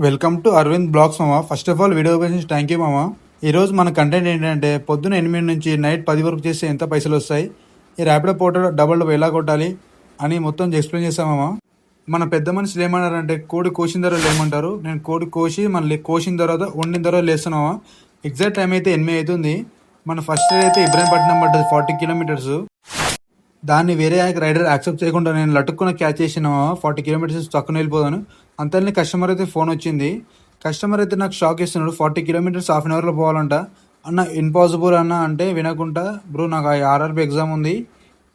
Welcome to Arvind blogs మామ. First of all video గురించి thank you మామ. ఈరోజు మన కంటెంట్ ఏంటంటే పొద్దున 8 నుంచి నైట్ 10 వరకు చేస్తే ఎంత పైసలు వస్తాయి, ఈ ర్యాపిడో పోర్టల్ డబల్ ఎలా కొట్టాలి అని మొత్తం ఎక్స్ప్లెయిన్ చేస్తామమ్మా. మన పెద్ద మనుషులు ఏమన్నారంటే కోడి కోసిన తర్వాత లేమంటారు. నేను కోడి కోసి మన కోసిన తర్వాత వండిన తర్వాత లేస్తున్నామా. ఎగ్జాక్ట్ టైం అయితే 8 అవుతుంది. మన ఫస్ట్ అయితే ఇబ్రాహీంపట్నం పడ్డది 40 కిలోమీటర్స్. దాన్ని వేరే రైడర్ యాక్సెప్ట్ చేయకుండా నేను లటుక్కున క్యాచ్ చేసిన 40 కిలోమీటర్స్ తక్కువ వెళ్ళిపోదాను. అంతలోనే కస్టమర్ అయితే ఫోన్ వచ్చింది. కస్టమర్ అయితే నాకు షాక్ ఇస్తున్నాడు. 40 కిలోమీటర్స్ హాఫ్ అన్ అవర్లో పోవాలంట. అన్న ఇంపాసిబుల్ అన్న అంటే వినకుండా, బ్రో నాకు ఆర్ఆర్బీ ఎగ్జామ్ ఉంది,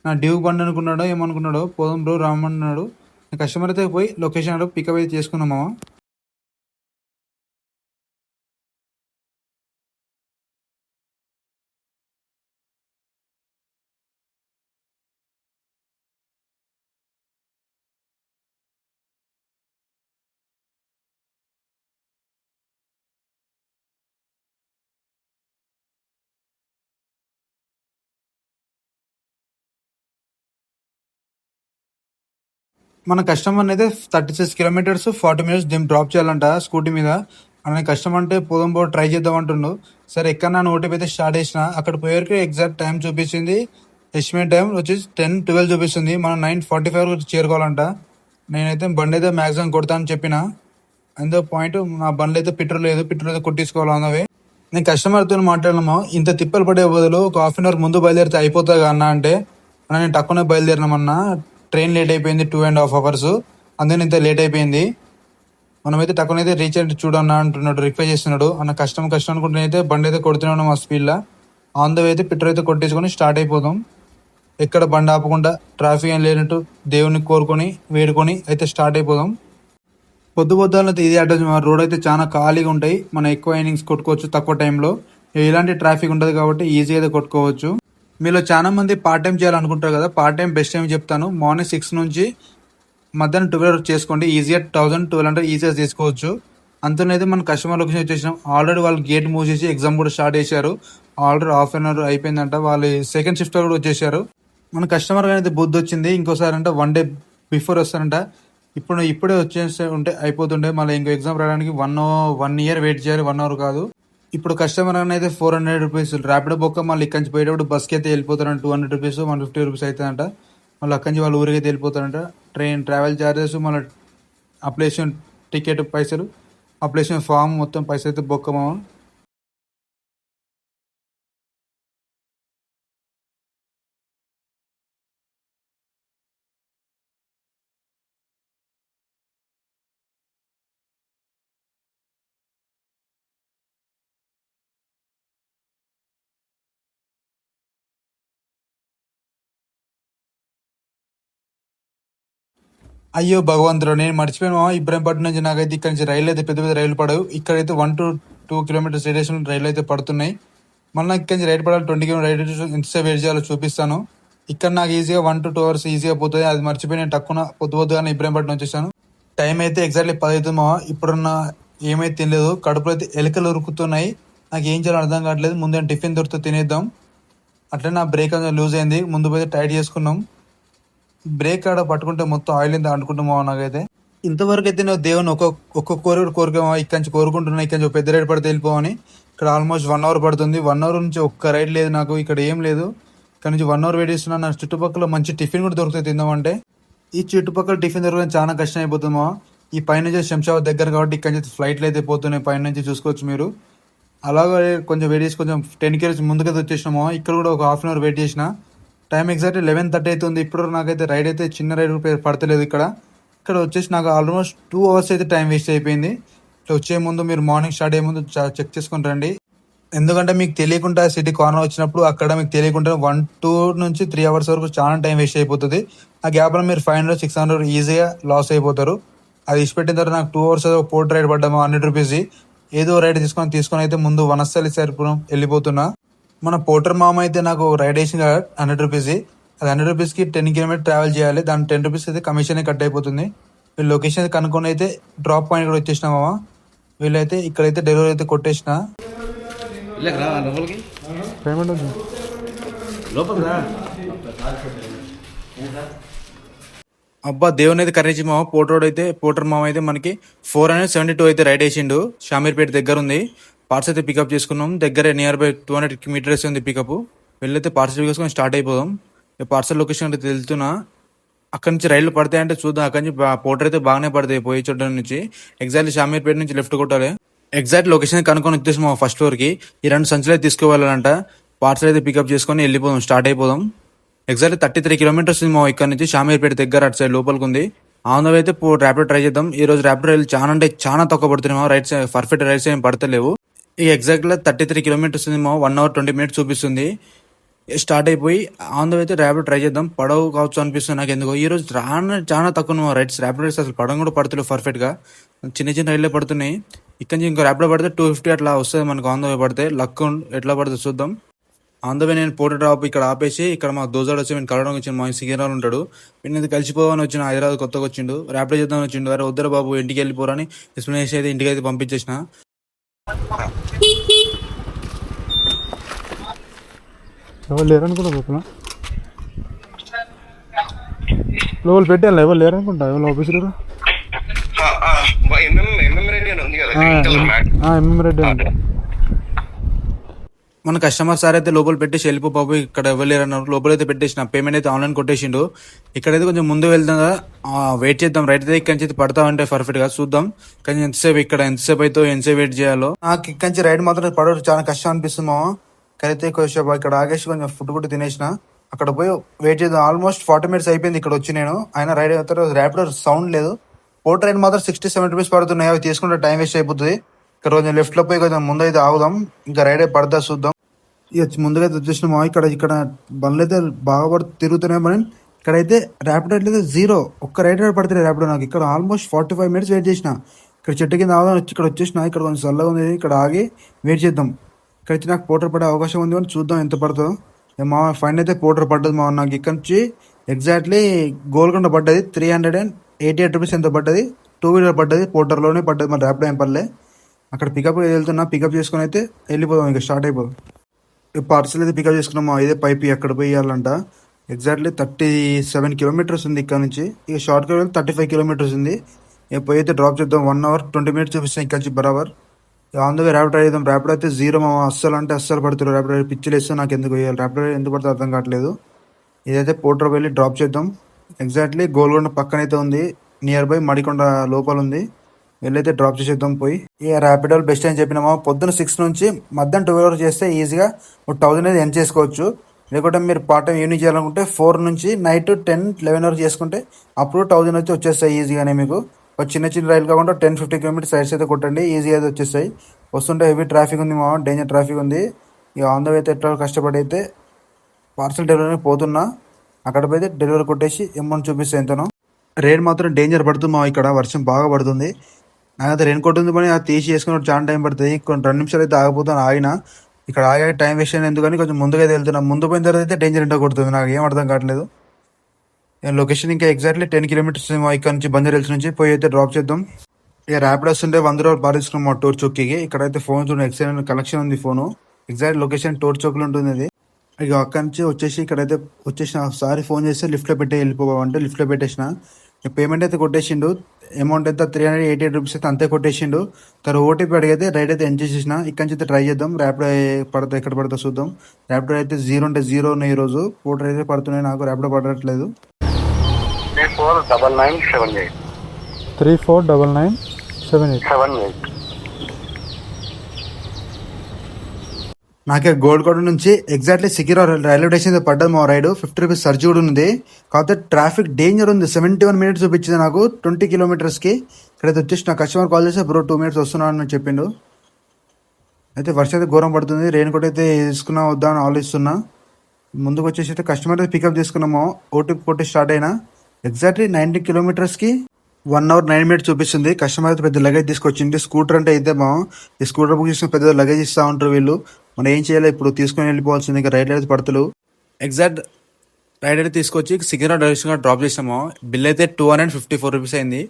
నా డ్యూ బండి అనుకున్నాడో ఏమనుకున్నాడో, పోదాం బ్రో రామన్నాడు. కస్టమర్ అయితే పోయి లొకేషన్ పికప్ అయితే చేసుకున్నామా. మన కస్టమర్ని అయితే 36 కిలోమీటర్స్ 40 మినిట్స్ డ్రాప్ చేయాలంట స్కూటీ మీద. అనే కస్టమర్ అంటే పోదాం పో ట్రై చేద్దాం అంటుండు. సరే ఎక్కడ నా ఓటీపీ అయితే స్టార్ట్ చేసిన. అక్కడ పోయేవరకు ఎగ్జాక్ట్ టైం చూపించింది. ఎస్టిమేట్ టైం వచ్చి 10-12 చూపిస్తుంది. మనం 9:45 వరకు చేరుకోవాలంట. నేనైతే బండి అయితే మ్యాక్సిమం కొడతా అని చెప్పిన. అందో పాయింట్, నా బండి అయితే పెట్రోల్ అయితే కొట్టించుకోవాలి అన్నవే. నేను కస్టమర్తో మాట్లాడినామా, ఇంత తిప్పలు పడే బదులు ఒక హాఫ్ అన్ అవర్ ముందు బయలుదేరితే అయిపోతుంది అన్న అంటే, నేను తక్కువనే బయలుదేరినామన్నా, ట్రైన్ లేట్ అయిపోయింది 2.5 అవర్స్, అందుకని ఇంత లేట్ అయిపోయింది, మనమైతే తక్కువనైతే రీచ్ అయితే చూడన్నా అంటున్నాడు, రిక్వెస్ట్ చేస్తున్నాడు. అన్న కష్టం అనుకుంటే అయితే బండి అయితే కొడుతున్నాను మా స్పీడ్లో. ఆన్ ద వే అయితే పెట్రోల్ అయితే కొట్టేసుకొని స్టార్ట్ అయిపోతాం. ఎక్కడ బండి ఆపకుండా ట్రాఫిక్ ఏం లేనట్టు దేవుని కోరుకొని వేడుకొని అయితే స్టార్ట్ అయిపోదాం. పొద్దునైతే ఇది అడ్రస్, రోడ్ అయితే చాలా ఖాళీగా ఉంటాయి. మనం ఎక్కువ ఇన్నింగ్స్ కొట్టుకోవచ్చు తక్కువ టైంలో. ఎలాంటి ట్రాఫిక్ ఉంటుంది కాబట్టి ఈజీగా అయితే కొట్టుకోవచ్చు. మీలో చాలా మంది పార్ట్ టైం చేయాలనుకుంటారు కదా. పార్ట్ టైం బెస్ట్ టైం చెప్తాను. మార్నింగ్ 6 నుంచి మధ్యాహ్నం 12 వరకు చేసుకోండి. ఈజీగా 1000-1200 ఈజీగా చేసుకోవచ్చు. అంతనైతే మన కస్టమర్ లొకేషన్ వచ్చేసినాం. ఆల్రెడీ వాళ్ళు గేట్ మూవ్ చేసి ఎగ్జామ్ కూడా స్టార్ట్ చేశారు. ఆల్రెడీ హాఫ్ అన్ అవర్ అయిపోయిందంట. వాళ్ళు సెకండ్ షిఫ్ట్ కూడా వచ్చేసారు. మన కస్టమర్ అయితే బుద్ధి వచ్చింది. ఇంకోసారి అంటే 1 డే బిఫోర్ వస్తారంట. ఇప్పుడే వచ్చేసి ఉంటే అయిపోతుండే. మళ్ళీ ఇంకో ఎగ్జామ్ రావడానికి 1 ఇయర్ వెయిట్ చేయాలి, 1 అవర్ కాదు. ఇప్పుడు కస్టమర్ అయితే 400 రూపీస్ ర్యాపిడో బొక్క. మళ్ళీ ఇక్కడి నుంచి పోయేటప్పుడు బస్కి అయితే వెళ్ళిపోతారంట. 200 రూపీస్ 150 రూపీస్ అవుతుందంట. మళ్ళీ అక్కడి నుంచి వాళ్ళ ఊరికి అయితే వెళ్ళిపోతారంట. ట్రావెల్ ఛార్జెస్, మళ్ళీ అప్లికేషన్ టికెట్ పైసలు, అప్లికేషన్ ఫామ్ మొత్తం పైసలు అయితే బొక్కమా. అయ్యో భగవంతుడు, నేను మర్చిపోయాను మామ. ఇబ్రాహీంపట్నం నుంచి నాకైతే ఇక్కడ నుంచి రైలు అయితే పెద్ద రైలు పడవు. ఇక్కడైతే 1-2 కిలోమీటర్స్ రేడియేషన్ రైలు అయితే పడుతున్నాయి. మళ్ళీ ఇక్కడ నుంచి రైలు పడాలి 20 కిలోమీటర్. రైలు ఎంతసేపు వెయిట్ చేయాలో చూపిస్తాను. ఇక్కడ నాకు ఈజీగా 1-2 అవర్స్ ఈజీగా పోతుంది. అది మర్చిపోయి నేను తక్కువ పొద్దుగానే ఇబ్రాహీంపట్నం వచ్చేసాను. టైం అయితే ఎగ్జాక్ట్లీ 10 అవుతుంది మామ. ఇప్పుడున్న ఏమైతే తినలేదు, కడుపులో అయితే ఎలుకలు ఉరుకుతున్నాయి. నాకు ఏం చేయాలో అర్థం కావట్లేదు. ముందే టిఫిన్ దొరికితే తినేద్దాం. అట్లనే నా బ్రేక్ అనేది లూజ్ అయింది. ముందు పోతే టైట్ చేసుకున్నాం. బ్రేక్ ఆడ పట్టుకుంటే మొత్తం ఆయిల్ ఎంత అంటుకుంటామో. నాకైతే ఇంతవరకు అయితే నేను దేవుని ఒక్కొక్క కోరిక ఇక్కడి నుంచి కోరుకుంటున్నా. ఇక్కడి నుంచి పెద్ద రైడ్ పడితే వెళ్ళిపోవని. ఇక్కడ ఆల్మోస్ట్ 1 అవర్ పడుతుంది. 1 అవర్ నుంచి ఒక్క రైడ్ లేదు నాకు. ఇక్కడ ఏం లేదు. ఇక్కడ నుంచి 1 అవర్ వెయిట్ చేస్తున్నా. నా చుట్టుపక్కల మంచి టిఫిన్ కూడా దొరుకుతుంది తిందామంటే. ఈ చుట్టుపక్కల టిఫిన్ దొరకడం చాలా కష్టం అయిపోతుందో. ఈ పైనుంచి శంషాబాద్ దగ్గర కాబట్టి ఇక్కడ నుంచి ఫ్లైట్లు అయితే పోతున్నాయి. పైన నుంచి చూసుకోవచ్చు మీరు. అలాగే కొంచెం వెయిట్ చేసి కొంచెం 10 కిలోమీటర్స్ ముందుకైతే వచ్చేసినామో. ఇక్కడ కూడా ఒక హాఫ్ అన్ అవర్ వెయిట్ చేసిన. టైం ఎగ్జాక్ట్ 11:30 అవుతుంది. ఇప్పుడు నాకైతే రైడ్ అయితే చిన్న రైడ్ పడతలేదు. ఇక్కడ వచ్చేసి నాకు ఆల్మోస్ట్ 2 అవర్స్ అయితే టైం వేస్ట్ అయిపోయింది. ఇట్లా వచ్చే ముందు మీరు మార్నింగ్ స్టార్ట్ అయ్యే ముందు చెక్ చేసుకుని రండి. ఎందుకంటే మీకు తెలియకుండా సిటీ కార్నర్ వచ్చినప్పుడు అక్కడ మీకు తెలియకుండా 1-2 నుంచి 3 అవర్స్ వరకు చాలా టైం వేస్ట్ అయిపోతుంది. ఆ గ్యాప్లో మీరు 500-600 ఈజీగా లాస్ అయిపోతారు. అది ఇచ్చిపెట్టిన తర్వాత నాకు 2 అవర్స్ పోర్ట్ రైడ్ పడ్డాము 100 రూపీస్. ఏదో రైడ్ తీసుకొని అయితే ముందు వనస్థలి సరిపురం వెళ్ళిపోతున్నా. మన పోర్టర్ మామ అయితే నాకు రైడ్ వేసిన 100 రూపీస్. అది 100 రూపీస్కి 10 కిలోమీటర్ ట్రావెల్ చేయాలి. దాని 10 రూపీస్ అయితే కమిషన్ కట్ అయిపోతుంది. వీళ్ళు లొకేషన్ అయితే కనుక్కొని అయితే డ్రాప్ పాయింట్ కూడా వచ్చేసిన మామ. వీళ్ళైతే ఇక్కడైతే డెలివరీ అయితే కొట్టేసిన. అబ్బా దేవుని అయితే కర్ణించి మామ పోటర్ మామ అయితే మనకి 472 అయితే రైడ్ వేసిండు. షామీర్పేట దగ్గర ఉంది. పార్ట్స్ అయితే పికప్ చేసుకున్నాం. దగ్గరే నియర్ బై 200 మీటర్స్ ఉంది పికప్. వెళ్ళైతే పార్సల్ చేసుకొని స్టార్ట్ అయిపోదాం. పార్సల్ లొకేషన్ అయితే వెళ్తున్నా. అక్కడ నుంచి రైళ్లు పడతాయంటే చూద్దాం. అక్కడి నుంచి పోటర్ అయితే బాగానే పడతాయి పోయే చోట నుంచి. ఎగ్జాక్ట్లీ షామీర్పేట నుంచి లెఫ్ట్ కొట్టాలి. ఎగ్జాక్ట్ లొకేషన్ కనుక్కొని వచ్చేసి మా ఫస్ట్ ఫ్లోర్ కి ఈ 2 సంచులు అయితే తీసుకువెళ్ళాలంట. పార్సల్ అయితే పికప్ చేసుకొని వెళ్ళిపోదాం, స్టార్ట్ అయిపోదాం. ఎగ్జాక్ట్లీ 33 కిలోమీటర్స్ ఉంది మా ఇక్కడ నుంచి. షామీర్పేట దగ్గర అటు సైడ్ లోపలికి ఉంది. ఆన్ ద వే అయితే ర్యాపిడో ట్రై చేద్దాం. ఈ రోజు ర్యాపిడో రైలు చాలా అంటే చాలా తక్కువ పడుతున్నాయి మా. Right side perfect right side ఏం పడతలేవు. ఈ ఎగ్జాక్ట్గా 33 కిలోమీటర్స్ ఉంది మా. 1 hour 20 minutes చూపిస్తుంది. స్టార్ట్ అయిపోయి ఆన్ ద వే అయితే ర్యాపిడో ట్రై చేద్దాం. పడవు కావచ్చు అనిపిస్తుంది నాకు ఎందుకో. ఈ రోజు చాలా తక్కువ మా రైట్స్ ర్యాపిడో రైట్స్ అసలు పడడం కూడా పడతలేవు పర్ఫెక్ట్ గా. చిన్న చిన్న రైళ్ళే పడుతున్నాయి. ఇక్కడ నుంచి ఇంకో ర్యాపిడో పడితే 250 అట్లా వస్తుంది మనకు ఆన్ ద వే పడితే. లక్ ఎట్లా పడుతుంది చూద్దాం. ఆన్ ద వే నేను పోటీ డ్రాప్ ఇక్కడ ఆపేసి ఇక్కడ మా దోజాడు వచ్చి నేను కలవడం వచ్చింది. మా సికింద్రాలు ఉంటాడు. నేను కలిసిపోవని వచ్చిన. హైదరాబాద్ కొత్తగా వచ్చిండు. ర్యాపిడో చేద్దామని వచ్చిండు. అరే వద్దరు బాబు ఇంటికి వెళ్ళిపోరని ఎక్స్ప్లెయిన్ అయితే ఇంటికి అయితే పంపించేసిన. ఎవరు లేరు అనుకుంటా లోపల. లోపల పెట్టాను ఎవరు లేరు అనుకుంటా. ఎవరు ఆఫీసర్ ఎంఎం రెడ్డి అంటే మన కస్టమర్ సార్ అయితే లోపల పెట్టేసి వెళ్ళిపో బాబు ఇక్కడ ఇవ్వలేరు అన్నారు. లోపలైతే పెట్టేసిన. పేమెంట్ అయితే ఆన్లైన్ కొట్టేసిండు. ఇక్కడైతే కొంచెం ముందు వెళ్తాం కదా, వెయిట్ చేద్దాం. రైట్ అయితే ఇక్కడ నుంచి పడతా ఉంటే పర్ఫెక్ట్ గా చూద్దాం. కానీ ఎంతసేపు అయితే ఎంతసేపు వెయిట్ చేయాలో. నాకు ఇక్కడ నుంచి రైడ్ మాత్రం పడడం చాలా కష్టం అనిపిస్తుంది మామ. అయితే కొంచెం ఇక్కడ ఆగేసి కొంచెం ఫుడ్ కూడా తినేసిన. అక్కడ పోయి వెయిట్ చేద్దాం. ఆల్మోస్ట్ 40 minutes అయిపోయింది ఇక్కడ వచ్చి నేను. ఆయన రైడ్ అవుతారు. ర్యాపిడో సౌండ్ లేదు. పోర్ట్ రైడ్ మాత్రం 60-70 rupees పడుతున్నాయి. అవి తీసుకుంటే టైం వేస్ట్ అయిపోతుంది. ఇక్కడ కొంచెం లెఫ్ట్ లో పోయి కొంచెం ముందు అయితే ఆగుదాం. ఇంకా రైడ్ అయితే పడతా చూద్దాం. ఇక ముందుగా వచ్చేసిన మా ఇక్కడ బండ్లు అయితే బాగా తిరుగుతున్నాయి. మనం ఇక్కడైతే ర్యాపిడో అయితే 0 ఒక్క రైడ్ పడుతుంది ర్యాపిడో. నాకు ఇక్కడ ఆల్మోస్ట్ 45 minutes వెయిట్ చేసిన. ఇక్కడ చెట్టు కింద ఆగుదాం వచ్చి ఇక్కడ వచ్చేసిన. ఇక్కడ కొంచెం చల్లగా ఉంది. ఇక్కడ ఆగి వెయిట్ చేద్దాం. ఇక్కడైతే నాకు పోటర్ పడే అవకాశం ఉంది అని చూద్దాం ఎంత పడుతుందో. మా ఫైన్ అయితే పోటర్ పడ్డది మా. నాకు ఇక్కడ నుంచి ఎగ్జాక్ట్లీ గోల్కొండ పడ్డది. 388 rupees ఎంత పడ్డది. 2-wheeler పడ్డది. పోటర్లోనే పడ్డది. మన ర్యాపిడో ఏం పర్లే. అక్కడ పికప్ వెళ్తున్నా. పికప్ చేసుకుని అయితే వెళ్ళిపోదాం. ఇక స్టార్ట్ అయిపోదాం. పార్సల్ అయితే పికప్ చేసుకున్నాము. ఇదే పైప్ ఎక్కడ పోయాలంట. ఎగ్జాక్ట్లీ 37 kilometers ఉంది ఇక్కడ నుంచి. ఇక షార్ట్ కట్ 35 kilometers ఉంది. ఇక పోయి అయితే డ్రాప్ చేద్దాం. 1 hour 20 minutes చూపిస్తాం ఇక్కడ నుంచి బరాబర్. ఆన్ ద వే ర్యాపిడో చేద్దాం. ర్యాపిడో అయితే 0 మా. అస్సలు అంటే అస్సలు పడుతుంది ర్యాపిడో. పిచ్చిలు వేస్తే నాకు ఎందుకు వేయాలి ర్యాపిడో ఎందుకు పడుతుంది అర్థం కావట్లేదు. ఇదైతే పోటర్ వెళ్ళి డ్రాప్ చేద్దాం. ఎగ్జాక్ట్లీ గోల్కొండ పక్కన అయితే ఉంది. నియర్ బై మడికొండ లోపల ఉంది. వెళ్ళైతే డ్రాప్ చేసేద్దాం పోయి. ఇక ర్యాపిడో బెస్ట్ అని చెప్పినామా. పొద్దున 6 నుంచి మధ్యాహ్నం 12 వరకు చేస్తే ఈజీగా 1000 అయితే ఎర్న్ చేసుకోవచ్చు. లేకుంటే మీరు పార్ట్ టైం ఈవినింగ్ చేయాలనుకుంటే 4 నుంచి నైట్ 10-11 వరకు చేసుకుంటే అప్పుడు 1000 అయితే వచ్చేస్తాయి ఈజీగానే మీకు. ఒక చిన్న చిన్న రైలు కాకుండా 10-15 kilometers రైడ్స్ అయితే కొట్టండి ఈజీగా అయితే వచ్చేస్తాయి. వస్తుంటే హెవీ ట్రాఫిక్ ఉంది మా. డేంజర్ ట్రాఫిక్ ఉంది. ఇక ఆన్ ద వే అయితే ఎట్లా కష్టపడి అయితే పార్సల్ డెలివరీ పోతున్నా. అక్కడ పోయితే డెలివరీ కొట్టేసి అమౌంట్ చూపిస్తే ఎంతనో. రేట్ మాత్రం డేంజర్ పడుతుంది మా. ఇక్కడ వర్షం బాగా పడుతుంది. నాకైతే రెయిన్ కోట్ ఉంది పని అది తీసి వేసుకుని చాలా టైం పడుతుంది. కొన్ని 2 నిమిషాలు అయితే ఆగిపోతాను. ఆగిన ఇక్కడ ఆగే టైం వేస్ట్ అయిన ఎందుకని కొంచెం ముందుగా అయితే వెళ్తున్నా. ముందు పోయిన తర్వాత అయితే డేంజర్ ఎంటో కొడుతుంది. నాకు ఏం అర్థం కావట్లేదు. లొకేషన్ ఇంకా ఎగ్జాక్ట్లీ 10 kilometers ఇక్కడ నుంచి బంజారా హిల్స్ నుంచి పోయి అయితే డ్రాప్ చేద్దాం. ఇక ర్యాపిడో వస్తుంటే 100 రూపాయలు పారేసుకున్నాం మా టోర్ చౌక్కి. ఇక్కడైతే ఫోన్ చూడండి ఎక్సలెంట్ కలెక్షన్ ఉంది ఫోను. ఎగ్జాక్ట్ లొకేషన్ టోర్ చౌక్లో ఉంటుంది అది. ఇక అక్కడి నుంచి వచ్చేసి ఇక్కడైతే వచ్చేసిన. ఒకసారి ఫోన్ చేస్తే లిఫ్ట్లో పెట్టే వెళ్ళిపోవాలంటే లిఫ్ట్లో పెట్టేసిన. పేమెంట్ అయితే కొట్టేసిండు. అమౌంట్ అయితే 388 rupees అయితే అంతే కొట్టేసిండు. తర్వాత ఓటీపీ అడిగితే రైడ్ అయితే ఎండ్ చేసేసిన. ఇక్కడ నుంచి అయితే ట్రై చేద్దాం. ర్యాపిడో పడుతుంది ఎక్కడ పడుతుందో చూద్దాం. ర్యాపిడో అయితే 0 అంటే 0 ఉన్నాయి ఈరోజు. పోటర్ అయితే పడుతున్నాయి. నాకు ర్యాపిడో పడట్లేదు. 349978 నాకే గోల్కొండ నుంచి ఎగ్జాక్ట్లీ సికిరా రైల్వే స్టేషన్ పడ్డది మా రైడ్. 50 rupees సర్జ్ కూడా ఉంది. కాకపోతే ట్రాఫిక్ డేంజర్ ఉంది. 71 minutes చూపించింది నాకు 20 kilometers కి. ఇక్కడైతే వచ్చేసి నా కస్టమర్ కాల్ చేస్తే బ్రో 2 minutes వస్తున్నాను అని చెప్పిండు. అయితే వర్షం అయితే ఘోరం పడుతుంది. రెయిన్ కోట్ అయితే తీసుకున్నా వద్దా అని ఆలోచిస్తున్నా. ముందుకు వచ్చేసి అయితే కస్టమర్ అయితే పికప్ చేసుకున్నాము. ఓటీపీ కొట్టి స్టార్ట్ అయినా. ఎగ్జాక్ట్లీ 90 kilometers కి 1 hour 9 minutes చూపిస్తుంది. కస్టమర్ అయితే పెద్ద లగేజ్ తీసుకొచ్చింది. స్కూటర్ అంటే అయితే మా ఈ స్కూటర్ బుక్ చేసిన పెద్ద లగేజ్ ఇస్తూ ఉంటారు వీళ్ళు. మనం ఏం చేయాలి ఇప్పుడు తీసుకొని వెళ్ళిపోవాల్సింది. ఇంకా రైడ్ అయితే పడతలు. ఎగ్జాక్ట్ రైడ్ అయితే తీసుకొచ్చి సికింద్రాబాద్ డైరెక్షన్ డ్రాప్ చేసాము. బిల్ అయితే 254 rupees అయింది.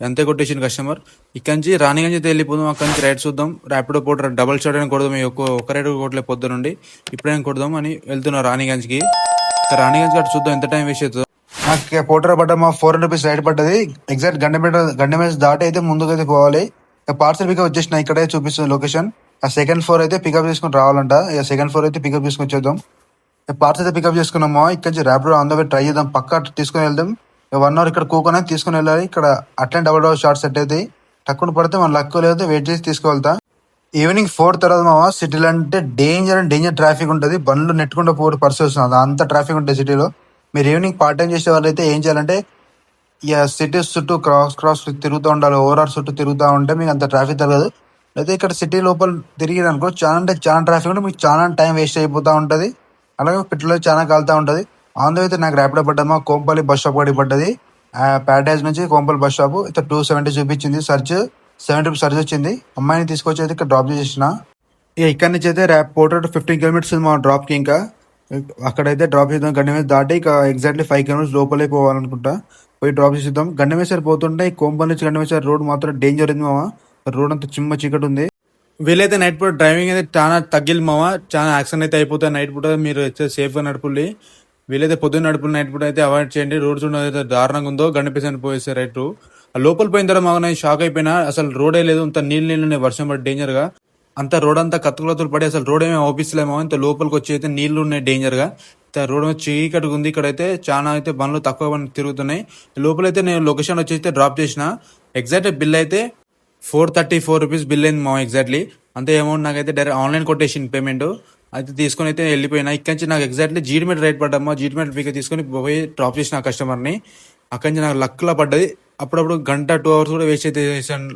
అంతే కొట్టేసింది కస్టమర్. ఇక్కడ నుంచి రాణిగంజ్ అయితే వెళ్ళిపోదాం. అక్కడ నుంచి రైడ్ చూద్దాం. ర్యాపిడో పోటర్ డబల్ షాట్ అని కొడదాం. ఒక రైడ్ కొట్టలే పొద్దు నుండి ఇప్పుడైనా కొడదాం అని వెళ్తున్నా రాణిగంజ్కి. రాణిగంజ్ అటు చూద్దాం ఎంత టైం వేస్ట్ అవుతుందో. నాకు పోటర్ పడ్డ మా 400 రూపీస్ రైడ్ పడ్డది. ఎగ్జాక్ట్ గండమేట దాటి అయితే ముందుకైతే పోవాలి. ఇక పార్సల్ పికప్ వచ్చేసిన ఇక్కడే చూపిస్తుంది లొకేషన్. ఆ సెకండ్ ఫ్లోర్ అయితే పికప్ చేసుకుని రావాలంట. ఇక సెకండ్ ఫ్లోర్ అయితే పికప్ చేసుకుని వచ్చేద్దాం. పార్సల్ అయితే పికప్ చేసుకున్నామా, ఇక్కడ నుంచి Rapido on the way try చేద్దాం. పక్కా తీసుకుని వెళ్దాం. 1 అవర్ ఇక్కడ కూకొని తీసుకుని వెళ్ళాలి. ఇక్కడ అట్లనే డబుల్ డోర్ షార్ట్ సెట్ అయితే తక్కువ పడితే మన లక్ లేదు, వెయిట్ చేసి తీసుకువెళ్తా. ఈవినింగ్ 4 తర్వాత మామ సిటీలో అంటే డేంజర్ ట్రాఫిక్ ఉంటుంది. బండ్లు నెట్టుకుంటూ పోటీ పరిస్థితి వస్తుంది. అంత ట్రాఫిక్ ఉంటుంది సిటీలో. మీరు ఈవినింగ్ పార్ట్ టైం చేసే వాళ్ళైతే ఏం చేయాలంటే ఇక సిటీస్ చుట్టూ క్రాస్ తిరుగుతూ ఉండాలి. ఓవరాల్ చుట్టూ తిరుగుతూ ఉంటే మీకు అంత ట్రాఫిక్ తగ్గదు. అయితే ఇక్కడ సిటీ లోపల తిరిగి అనుకో చాలా అంటే చాలా ట్రాఫిక్ ఉంటే మీకు చాలా టైం వేస్ట్ అయిపోతూ ఉంటుంది. అలాగే పెట్రోల్ చాలా కాలుతూ ఉంటుంది. ఆన్ ద అయితే నాకు ర్యాపిడో పడ్డమా కోంపల్లి బస్ స్టాప్ కూడా పడ్డది. ప్యాటేజ్ నుంచి కోంపల్లి బస్ స్టాప్ అయితే 270 చూపించింది. 70 రూపీస్ సర్చ్ వచ్చింది. అమ్మాయిని తీసుకొచ్చి అయితే ఇక్కడ డ్రాప్ చేసిన. ఇక ఇక్కడ నుంచి అయితే పోర్టర్ 15 కిలోమీటర్స్ ఉంది మా డ్రాప్కి. ఇంకా అక్కడైతే డ్రాప్ చేద్దాం. గండి మీద దాటి ఇక ఎగ్జాక్ట్లీ 5 కిలోమీటర్స్ లోపలే పోవాలనుకుంటా. పోయి డ్రాప్ చేద్దాం. గండిమేశ్వర్ పోతుంటే ఈ కోంపల్లి నుంచి గండిమేశ్వర్ రోడ్ మాత్రం డేంజర్ ఉంది మామ. రోడ్ అంతా చిమ్మ చీకటి ఉంది. వీలైతే నైట్ పూట డ్రైవింగ్ అయితే చాలా తగ్గిలి మామ. చాలా యాక్సిడెంట్ అయితే అయిపోతాయి నైట్ పూట. మీరు సేఫ్గా నడుపుల్లి. వీలైతే పొద్దున్న నడుపులు నైట్ పూట అయితే అవాయిడ్ చేయండి. రోడ్ చూడైతే దారుణంగా ఉందో గండిపేసాను పోయేస్తే రైట్. ఆ లోపల పోయిన తర్వాత మాకు నేను షాక్ అయిపోయినా. అసలు రోడే లేదు. అంత నీళ్ళు వర్షం పడి డేంజర్ గా అంత రోడ్ అంతా కత్తులతులు పడి అసలు రోడ్ ఏమీ ఆఫీస్లేమో ఇంత లోపలికి వచ్చి అయితే నీళ్లు ఉన్నాయి డేంజర్ గా. రోడ్ చీకటిగా ఉంది. ఇక్కడైతే చాలా అయితే బండ్లు తక్కువ తిరుగుతున్నాయి. లోపలైతే నేను లొకేషన్ వచ్చి అయితే డ్రాప్ చేసిన. ఎగ్జాక్ట్ బిల్ అయితే 434 రూపీస్ బిల్ అయింది మా ఎగ్జాక్ట్లీ. అంతే అమౌంట్ నాకైతే డైరెక్ట్ ఆన్లైన్ కొట్టేసింది పేమెంట్. అయితే తీసుకొని అయితే వెళ్ళిపోయినా. ఇక్కడి నుంచి నాకు ఎగ్జాక్ట్లీ జీడిమెట్ రైట్ పడ్డమ్మా. జీడిమెట్ పిక్ తీసుకొని పోయి డ్రాప్ చేసిన కస్టమర్ని. అక్కడి నుంచి నాకు లక్లా పడ్డది. అప్పుడప్పుడు గంట 2 అవర్స్ కూడా వేస్ట్ అయితే చేసాను.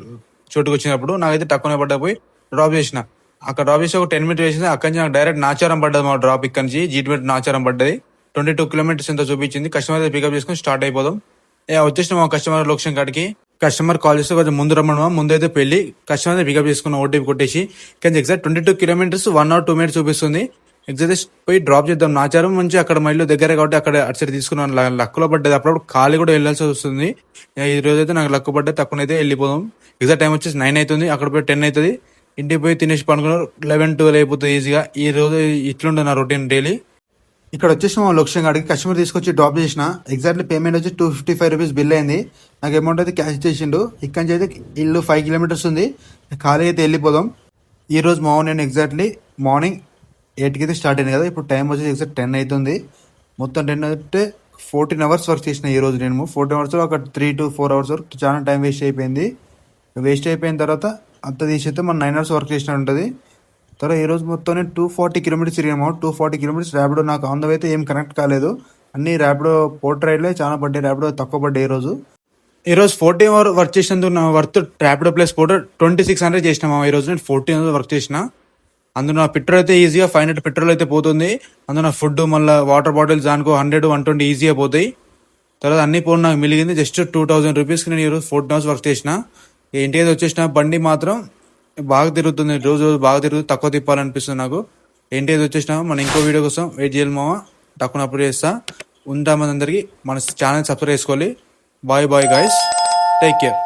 చోటుకు వచ్చినప్పుడు నాకైతే తక్కువనే పడ్డా. పోయి డ్రాప్ చేసిన. అక్కడ డ్రాప్ చేసి ఒక 10 మినిట్స్ వేసింది. అక్కడి నుంచి నాకు డైరెక్ట్ నాచారం పడ్డది మా డ్రాప్. ఇక్కడ నుంచి జీడిమెట్ నాచారం పడ్డది. 22 కిలోమీటర్స్ ఎంత చూపించింది. కస్టమర్ అయితే పికప్ చేసుకొని స్టార్ట్ అయిపోదాం. వచ్చేసిన మా కస్టమర్ లొకేషన్ కాడికి. కస్టమర్ కాల్ చేస్తే కొంచెం ముందు రమ్మను. ముందైతే పెళ్లి కస్టమర్ పికప్ చేసుకున్న ఓటీపీ కొట్టేసి. కానీ ఎగ్జాక్ట్ 22 కిలోమీటర్స్ 1 అవర్ 2 మినిట్స్ చూపిస్తుంది. ఎగ్జాక్ట్ పోయి డ్రాప్ చేద్దాం. నాచారం మంచి అక్కడ మైళ్ళు దగ్గరే కాబట్టి అక్కడ అటు సైడ్ తీసుకున్నాను. లక్కులో పడ్డది. అప్పుడప్పుడు ఖాళీ కూడా వెళ్ళాల్సి వస్తుంది. ఈ రోజు అయితే నాకు లక్కు పడ్డది. తక్కువనైతే వెళ్ళిపోదాం. ఎగ్జాక్ట్ టైం వచ్చేసి 9 అవుతుంది. అక్కడ పోయి 10 అవుతుంది. ఇంటికి పోయి తినేసి పనుకున్నారు. 11-12 అయిపోతుంది ఈజీగా. ఈ రోజు ఇట్లుండే నా రొటీన్ డైలీ. ఇక్కడ వచ్చేసి మా లొకేషన్ కాడికి కస్టమర్ తీసుకొచ్చి డ్రాప్ చేసిన. ఎగ్జాక్ట్లీ పేమెంట్ వచ్చి 255 రూపీస్ బిల్ అయింది. నాకు అమౌంట్ అయితే క్యాష్ ఇచ్చేసిండు. ఇక్కడ నుంచి అయితే ఇల్లు 5 కిలోమీటర్స్ ఉంది. ఖాళీ అయితే వెళ్ళిపోదాం. ఈ రోజు మార్నింగ్ ఎగ్జాక్ట్లీ మార్నింగ్ 8కి అయితే స్టార్ట్ అయింది కదా. ఇప్పుడు టైం వచ్చేసి ఎగ్జాక్ట్ 10 అవుతుంది. మొత్తం 10 అయితే 14 అవర్స్ వర్క్ చేసిన ఈ రోజు నేను. 14 అవర్స్ అక్కడ 3 to 4 అవర్స్ వరకు చాలా టైం వేస్ట్ అయిపోయింది. వేస్ట్ అయిపోయిన తర్వాత అంత తీసేస్తే మనం 9 అవర్స్ వర్క్ చేసినట్టు ఉంటుంది. తర్వాత ఈ రోజు మొత్తం నేను 240 కిలోమీటర్స్ తిరిగాము. 240 కిలోమీటర్స్ ర్యాపిడో నాకు ఆన్ ద వే అయితే ఏం కనెక్ట్ కాలేదు. అన్ని ర్యాపిడో పోర్ట్ రైడ్లే చాలా పడ్డాయి. ర్యాపిడో తక్కువ పడ్డాయి ఈ రోజు 14 అవర్ వర్క్ చేసినందుకు నా వర్త్ ర్యాపిడో ప్లస్ పోర్ట్ 2600 చేసినాము. ఈ రోజు నేను 14 అవర్స్ వర్క్ చేసిన. అందులో నా పెట్రోల్ అయితే ఈజీగా 500 పెట్రోల్ అయితే పోతుంది. అందులో నా ఫుడ్ మళ్ళీ వాటర్ బాటిల్స్ దానికో 100-120 ఈజీగా పోతాయి. తర్వాత అన్ని పోను నాకు మిలిగింది జస్ట్ 2000 రూపీస్కి. నేను ఈరోజు 14 అవర్స్ వర్క్ చేసిన. ఇంటికి అయితే వచ్చేసిన. బండి మాత్రం బాగా తిరుగుతుంది. రోజు బాగా తిరుగుతుంది. తక్కువ తిప్పాలనిపిస్తుంది నాకు. ఇంటికి వచ్చేసిన. మన ఇంకో వీడియో కోసం వెయిట్ చేయాలి మామ. తక్కువ అప్లోడ్ చేస్తా. ఉంటామని అందరికీ మన ఛానల్ సబ్స్క్రైబ్ చేసుకోవాలి. Bye bye guys. Take care.